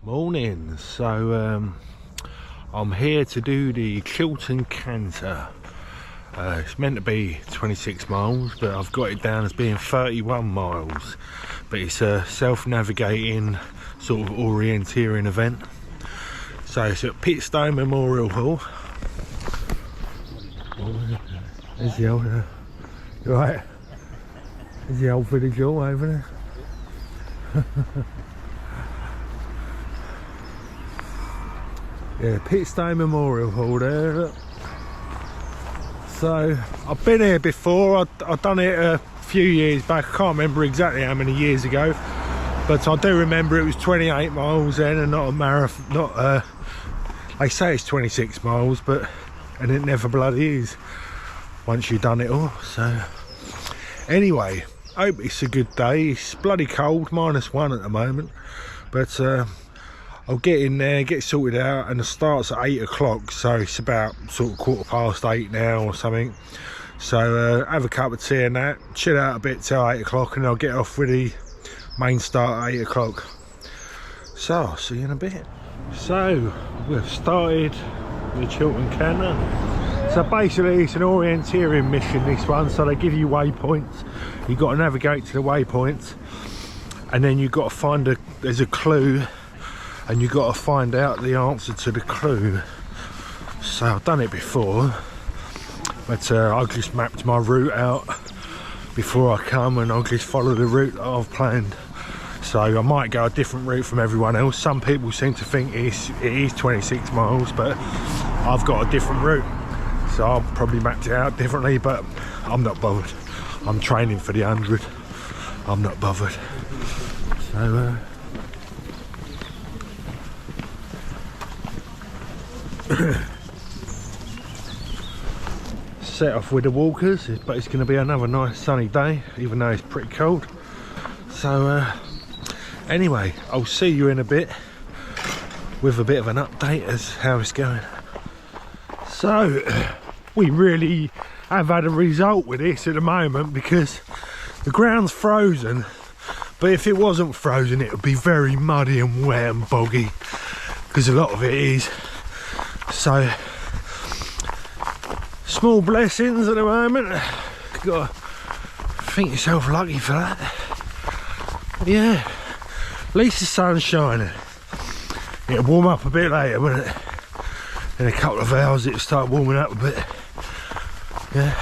Morning. So I'm here to do the Chiltern Kanter. It's meant to be 26 miles, but I've got it down as being 31 miles. But it's a self-navigating sort of orienteering event. So it's at Pitstone Memorial Hall. There's the old, right. There's the old village hall over there. Yeah, Pitstone Memorial Hall there, look. So I've been here before. I've done it a few years back. I can't remember exactly how many years ago, but I do remember it was 28 miles then and not a marathon. Not they say it's 26 miles, but and it never bloody is once you've done it all. So anyway, hope it's a good day. It's bloody cold, -1 at the moment, but I'll get in there, get sorted out, and it starts at 8 o'clock, so it's about sort of 8:15 now or something. So have a cup of tea and that, chill out a bit till 8 o'clock, and I'll get off with the main start at 8 o'clock. So I'll see you in a bit. So we've started the Chiltern Kanter. So basically it's an orienteering mission, this one. So they give you waypoints, you've got to navigate to the waypoints, and then you've got to find there's a clue, and you've got to find out the answer to the clue. So I've done it before, but I just mapped my route out before I come, and I'll just follow the route that I've planned. So I might go a different route from everyone else. Some people seem to think it is 26 miles, but I've got a different route, so I've probably mapped it out differently, but I'm not bothered. I'm training for the 100. I'm not bothered. So set off with the walkers, but it's going to be another nice sunny day, even though it's pretty cold. So anyway, I'll see you in a bit with a bit of an update as how it's going. So we really have had a result with this at the moment, because the ground's frozen, but if it wasn't frozen it would be very muddy and wet and boggy, because a lot of it is. So small blessings at the moment. You've got to think yourself lucky for that. But yeah, at least the sun's shining. It'll warm up a bit later, won't it? In a couple of hours it'll start warming up a bit. Yeah.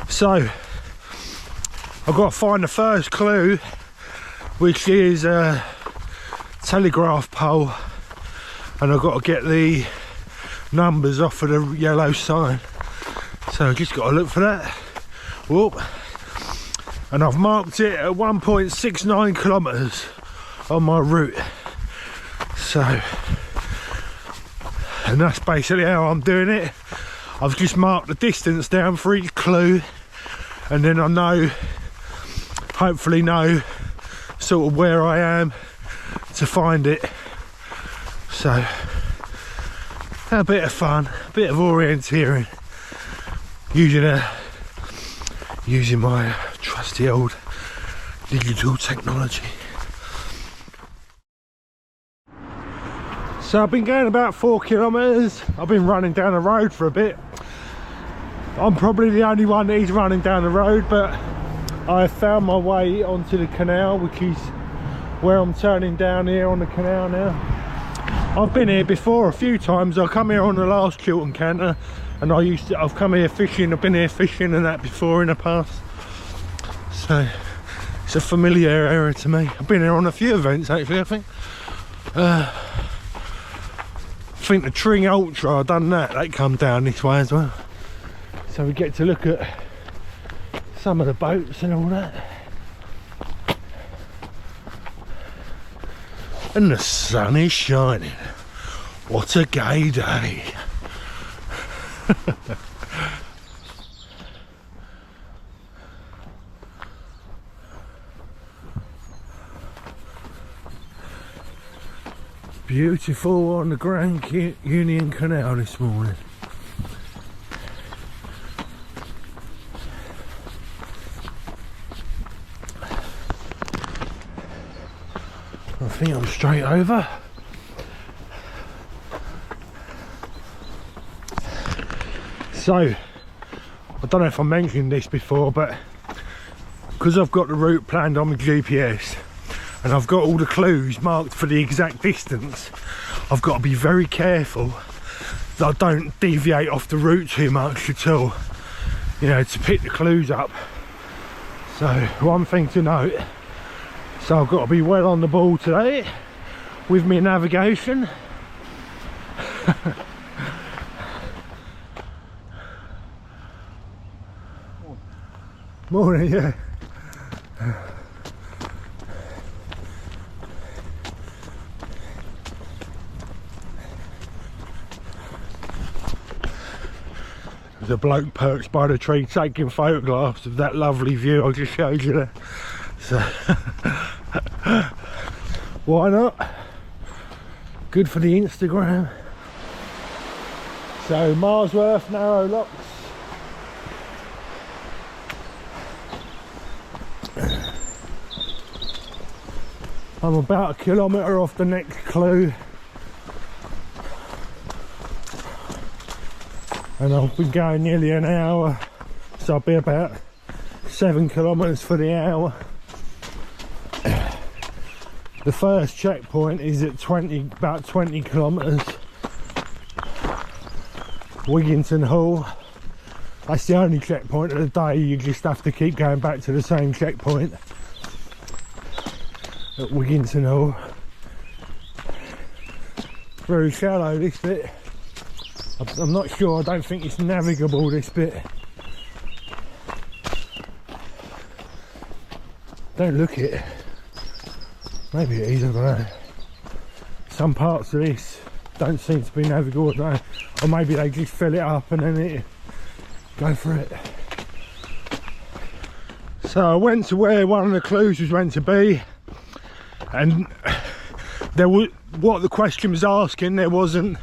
So I've got to find the first clue, which is a telegraph pole, and I've got to get the numbers off of the yellow sign. So I've just got to look for that. Whoop. And I've marked it at 1.69 kilometres on my route. So, and that's basically how I'm doing it. I've just marked the distance down for each clue, and then I know, hopefully know sort of where I am to find it. So a bit of fun, a bit of orienteering, using my trusty old digital technology. So I've been going about 4 kilometres. I've been running down the road for a bit. I'm probably the only one that is running down the road, but I have found my way onto the canal, which is where I'm turning down here on the canal now. I've been here before a few times. I come here on the last Chiltern Kanter, and I've come here fishing. I've been here fishing and that before in the past, so it's a familiar area to me. I've been here on a few events actually. I think the Tring Ultra, I've done that. They come down this way as well, so we get to look at some of the boats and all that. And the sun is shining. What a gay day. Beautiful on the Grand Union Canal this morning. I think I'm straight over. So, I don't know if I mentioned this before, but because I've got the route planned on my GPS and I've got all the clues marked for the exact distance, I've got to be very careful that I don't deviate off the route too much at all, you know, to pick the clues up. So one thing to note, so I've got to be well on the ball today with my navigation. Morning, yeah. There's a bloke perched by the tree taking photographs of that lovely view I just showed you there. So why not? Good for the Instagram. So Marsworth, Narrow Locks. I'm about 1 kilometre off the next clue, and I've been going nearly an hour, so I'll be about 7 kilometres for the hour. The first checkpoint is at about 20 kilometres. Wigginton Hall. That's the only checkpoint of the day. You just have to keep going back to the same checkpoint at Wigginton Hall. Very shallow this bit. I'm not sure, I don't think it's navigable this bit. Don't look it. Maybe it is, I don't know. Some parts of this don't seem to be navigable, I don't know. Or maybe they just fill it up and then it go for it. So I went to where one of the clues was meant to be, and there was, what the question was asking, there wasn't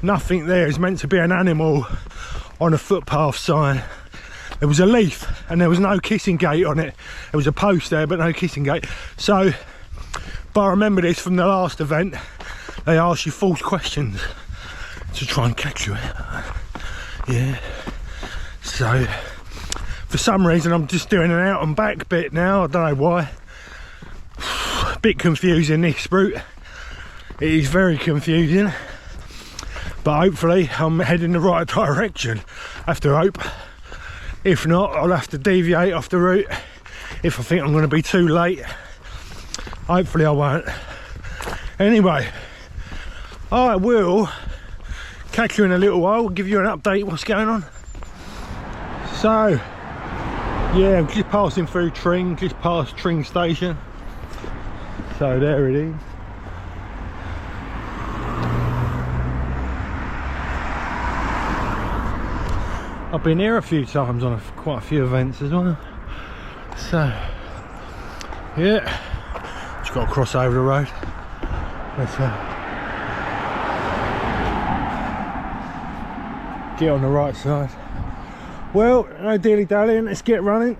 nothing there. It's meant to be an animal on a footpath sign. There was a leaf and there was no kissing gate on it. There was a post there but no kissing gate. So, but I remember this from the last event, they asked you false questions to try and catch you out. Yeah. So for some reason I'm just doing an out and back bit now. I don't know why. Bit confusing, this route. It is very confusing, but hopefully I'm heading the right direction. I have to hope. If not, I'll have to deviate off the route if I think I'm going to be too late. Hopefully I won't. Anyway, I will catch you in a little while. I'll give you an update what's going on. So yeah, I'm just passing through Tring, just past Tring station. So there it is. I've been here a few times on quite a few events as well. So yeah, just got to cross over the road. Let's get on the right side. Well, no dilly dallying, let's get running.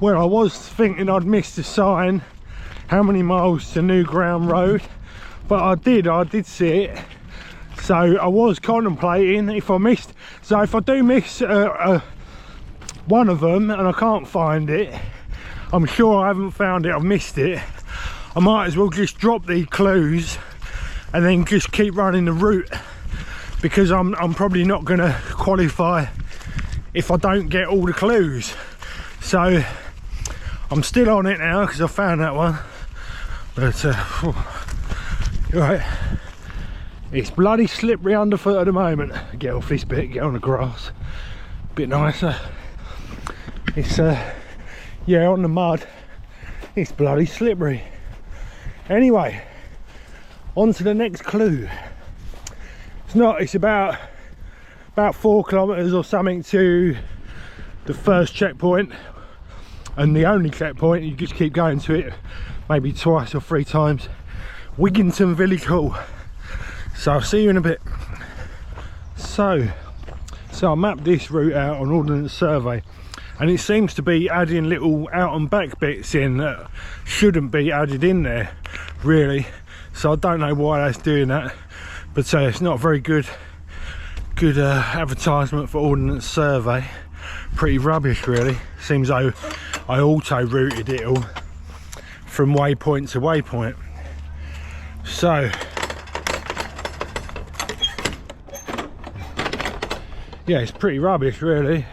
Well, I was thinking I'd missed the sign, how many miles to New Ground Road, but I did see it. So I was contemplating if I missed, so if I do miss one of them and I can't find it, I'm sure I haven't found it, I've missed it, I might as well just drop the clues and then just keep running the route, because I'm probably not going to qualify if I don't get all the clues. So I'm still on it now because I found that one, but right, it's bloody slippery underfoot at the moment. Get off this bit, get on the grass, a bit nicer. It's yeah, on the mud it's bloody slippery. Anyway, on to the next clue. It's about 4 kilometers or something to the first checkpoint, and the only checkpoint. You just keep going to it maybe twice or 3 times. Wigginton Village Hall. So I'll see you in a bit. So I mapped this route out on Ordnance Survey, and it seems to be adding little out and back bits in that shouldn't be added in there really, so I don't know why that's doing that, but it's not very good advertisement for Ordnance Survey. Pretty rubbish really. Seems though I auto routed it all from waypoint to waypoint, so yeah, it's pretty rubbish really.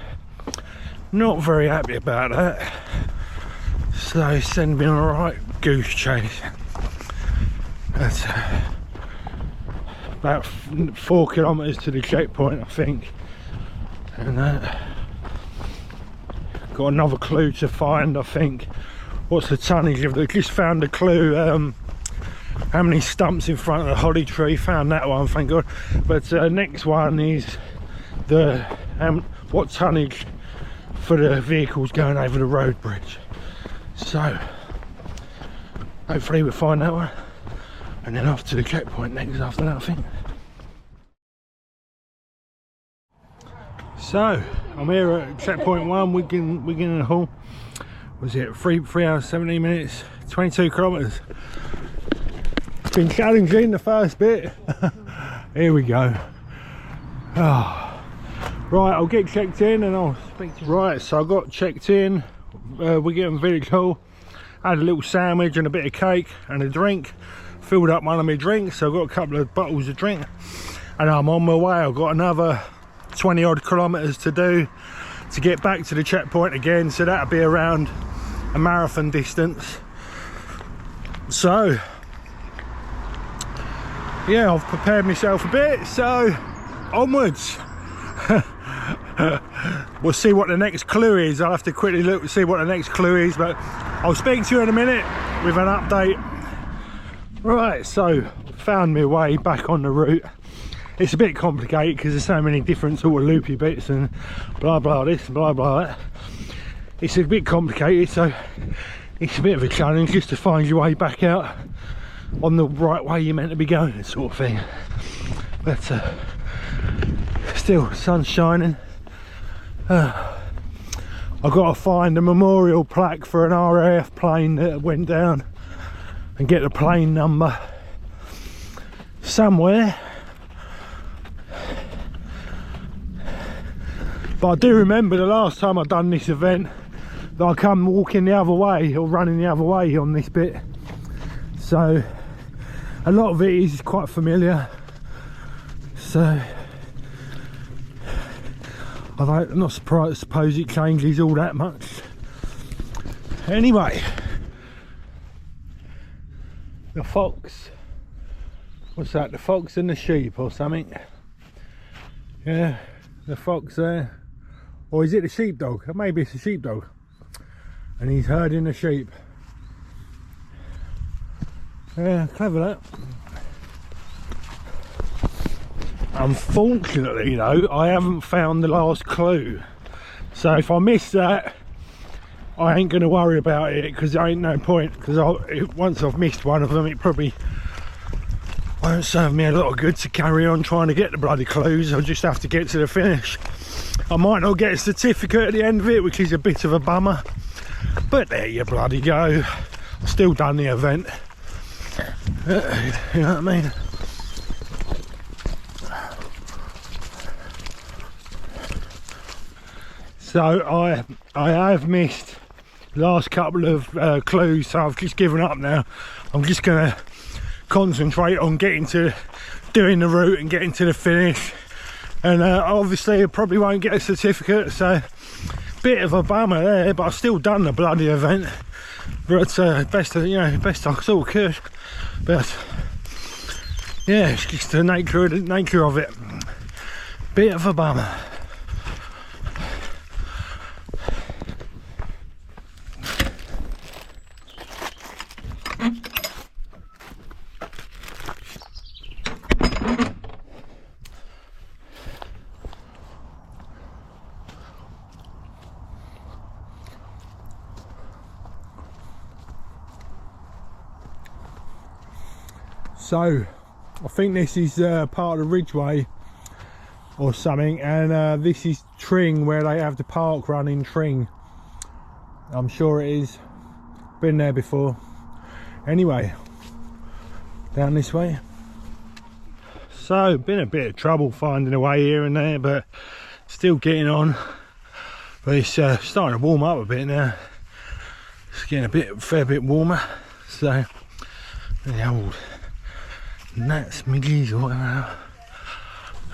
Not very happy about that, so send me on a right goose chase. That's about 4 kilometres to the checkpoint I think, and got another clue to find I think. What's the tonnage of it? Just found a clue, how many stumps in front of the holly tree, found that one, thank God. But next one is the what tonnage for the vehicles going over the road bridge. So hopefully we'll find that one, and then off to the checkpoint next after that I think. So I'm here at checkpoint 1, Wigan and Hull. Was it 3 hours 17 minutes, 22 kilometres. It's been challenging the first bit. Here we go. Oh. Right, I'll get checked in and I'll speak to you. Right, so I got checked in, Wigan Village Hall. Had a little sandwich and a bit of cake and a drink. Filled up one of my drinks, so I've got a couple of bottles of drink. And I'm on my way. I've got another 20 odd kilometres to do to get back to the checkpoint again, so that'll be around a marathon distance. So yeah, I've prepared myself a bit, so onwards. We'll see what the next clue is. I'll have to quickly look see what the next clue is, but I'll speak to you in a minute with an update. Right, so found my way back on the route. It's a bit complicated because there's so many different sort of loopy bits and blah blah this and blah blah that. It's a bit complicated, so it's a bit of a challenge just to find your way back out on the right way you're meant to be going, sort of thing. But still, sun's shining. I've got to find a memorial plaque for an RAF plane that went down and get the plane number somewhere. But I do remember the last time I done this event that I come walking the other way or running the other way on this bit, so a lot of it is quite familiar. So I'm not surprised, I suppose it changes all that much. Anyway, the fox, what's that, the fox and the sheep or something? Yeah, the fox there, or is it the sheepdog? Maybe it's a sheepdog, and he's herding the sheep. Yeah, clever that. Unfortunately though, I haven't found the last clue, so if I miss that I ain't going to worry about it, because there ain't no point, because once I've missed one of them it probably won't serve me a lot of good to carry on trying to get the bloody clues. I'll just have to get to the finish. I might not get a certificate at the end of it, which is a bit of a bummer, but there you bloody go. I've still done the event. You know what I mean? So I have missed the last couple of clues, so I've just given up now. I'm just going to concentrate on getting to doing the route and getting to the finish, and obviously I probably won't get a certificate, so bit of a bummer there, but I've still done the bloody event. But best I sort of could. But yeah, it's just the nature of it. Bit of a bummer. So I think this is part of the Ridgeway or something, and this is Tring, where they have the park run in Tring. I'm sure it is. Been there before. Anyway, down this way. So, been a bit of trouble finding a way here and there, but still getting on. But it's starting to warm up a bit now. It's getting a fair bit warmer. So, the old gnats, midges, or whatever.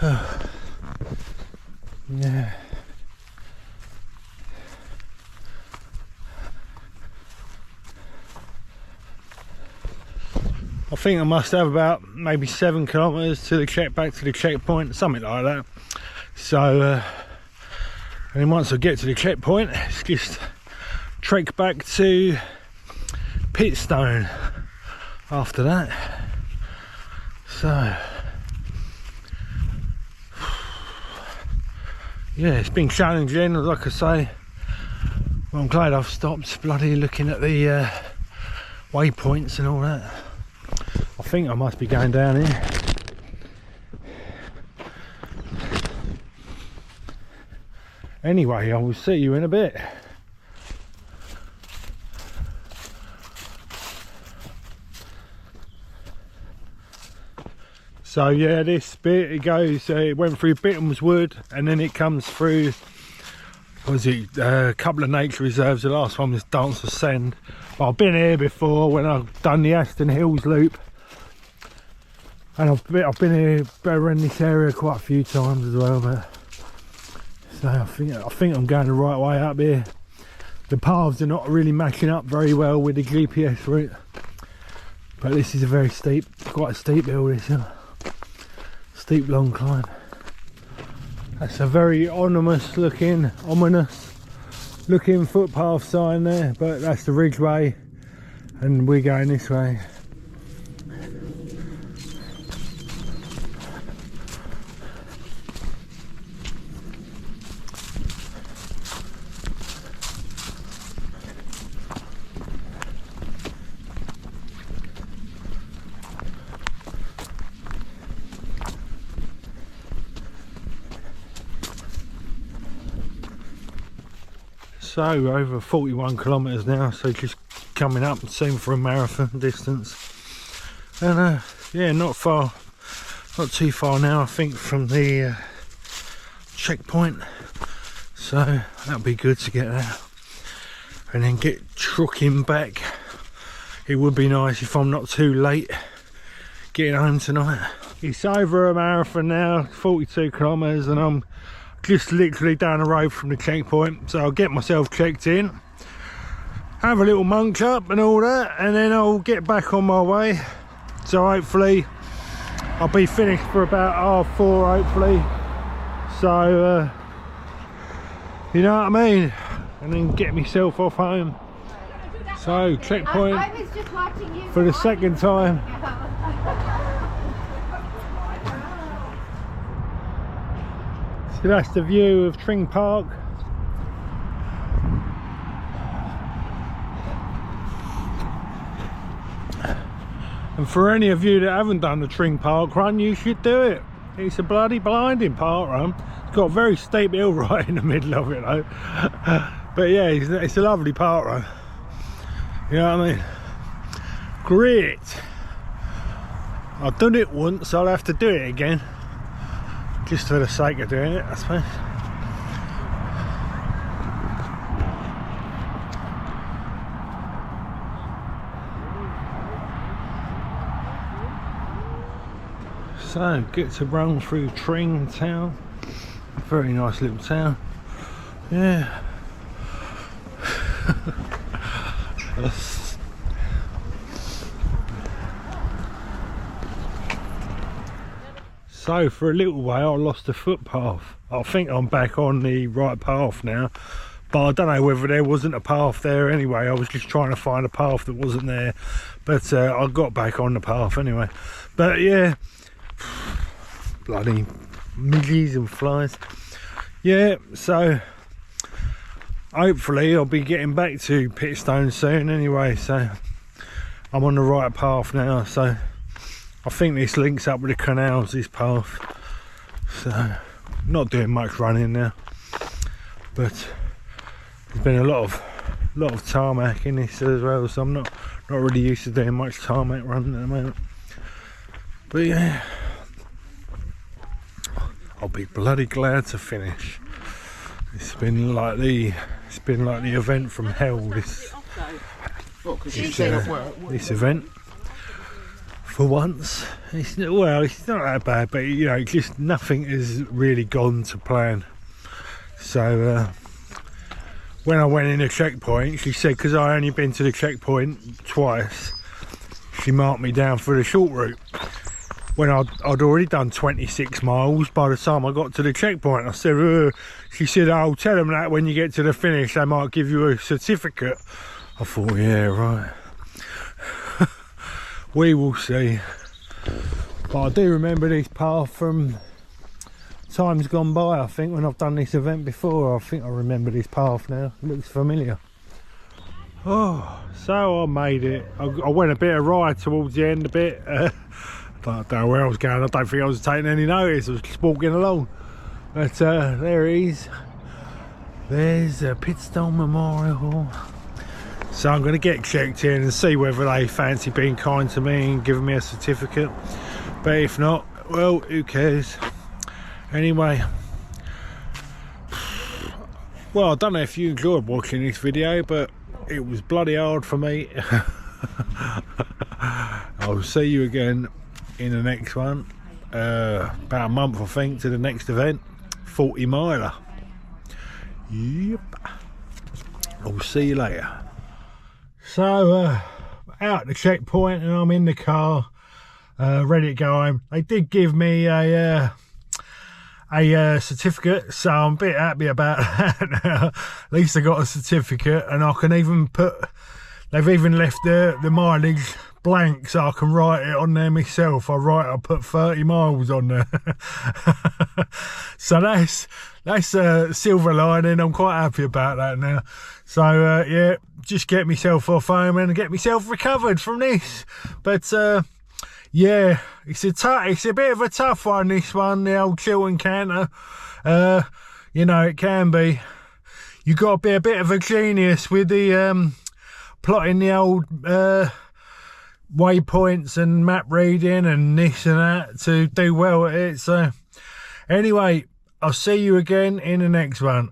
Oh. Yeah. I think I must have about maybe 7 kilometres to the back to the checkpoint, something like that. So, and then once I get to the checkpoint, it's just trek back to Pitstone after that. So, yeah, it's been challenging, like I say. Well, I'm glad I've stopped bloody looking at the waypoints and all that. I think I must be going down here. Anyway, I will see you in a bit. So yeah, this bit, it goes, it went through Bitham's Wood, and then it comes through, what was it, a couple of nature reserves. The last one was Dance of Send. But I've been here before when I've done the Aston Hills loop. And I've been here around this area quite a few times as well, but so I think I'm going the right way up here. The paths are not really matching up very well with the GPS route, but this is a very steep, quite a steep hill. This steep long climb. That's a very ominous looking footpath sign there, but that's the Ridgeway, and we're going this way. So over 41 kilometres now, so just coming up soon for a marathon distance. And yeah, not too far now I think from the checkpoint, so that'll be good to get there and then get trucking back. It would be nice if I'm not too late getting home tonight. It's over a marathon now, 42 kilometres, and I'm just literally down the road from the checkpoint, so I'll get myself checked in, have a little munch up and all that, and then I'll get back on my way. So hopefully I'll be finished for about 4:30 hopefully, so you know what I mean, and then get myself off home. So checkpoint for the second time. So that's the view of Tring Park. And for any of you that haven't done the Tring Park run, you should do it. It's a bloody blinding park run. It's got a very steep hill right in the middle of it though. But yeah, it's a lovely park run. You know what I mean? Great. I've done it once, so I'll have to do it again. Just for the sake of doing it, I suppose. So, get to run through Tring town. Very nice little town. Yeah. So for a little while I lost the footpath. I think I'm back on the right path now, but I don't know whether there wasn't a path there anyway. I was just trying to find a path that wasn't there, but I got back on the path anyway. But yeah, bloody midges and flies. Yeah, so hopefully I'll be getting back to Pitstone soon anyway, so I'm on the right path now. So I think this links up with the canals, this path. So not doing much running now, but there's been a lot of tarmac in this as well, so I'm not really used to doing much tarmac running at the moment. But yeah, I'll be bloody glad to finish. It's been like the event from hell, this event. For once, it's not that bad, but you know, just nothing has really gone to plan. So when I went in the checkpoint, she said, because I only been to the checkpoint twice, she marked me down for the short route. When I'd already done 26 miles by the time I got to the checkpoint. I said, she said, "I'll tell them that when you get to the finish, they might give you a certificate." I thought, yeah, right. We will see. But I do remember this path from times gone by. I think when I've done this event before, I think I remember this path now. It looks familiar. Oh, so I made it. I went a bit awry towards the end a bit. I don't know where I was going. I don't think I was taking any notice. I was just walking along. But there he is. There's a Pitstone Memorial. So I'm going to get checked in and see whether they fancy being kind to me and giving me a certificate. But if not, well, who cares? Anyway, well, I don't know if you enjoyed watching this video, but it was bloody hard for me. I'll see you again in the next one. About a month, I think, to the next event. 40 miler. Yep. I'll see you later. So out at the checkpoint, and I'm in the car, ready to go home. They did give me a certificate, so I'm a bit happy about that now. At least I got a certificate, and I can even put, they've even left the mileage blank, so I can write it on there myself. I put 30 miles on there. So that's a silver lining. I'm quite happy about that now. So yeah, just get myself off home and get myself recovered from this. But yeah, it's a bit of a tough one, this one, the old Chiltern Kanter. You know, it can be. You got to be a bit of a genius with the plotting the old waypoints and map reading and this and that to do well at it. So anyway, I'll see you again in the next one.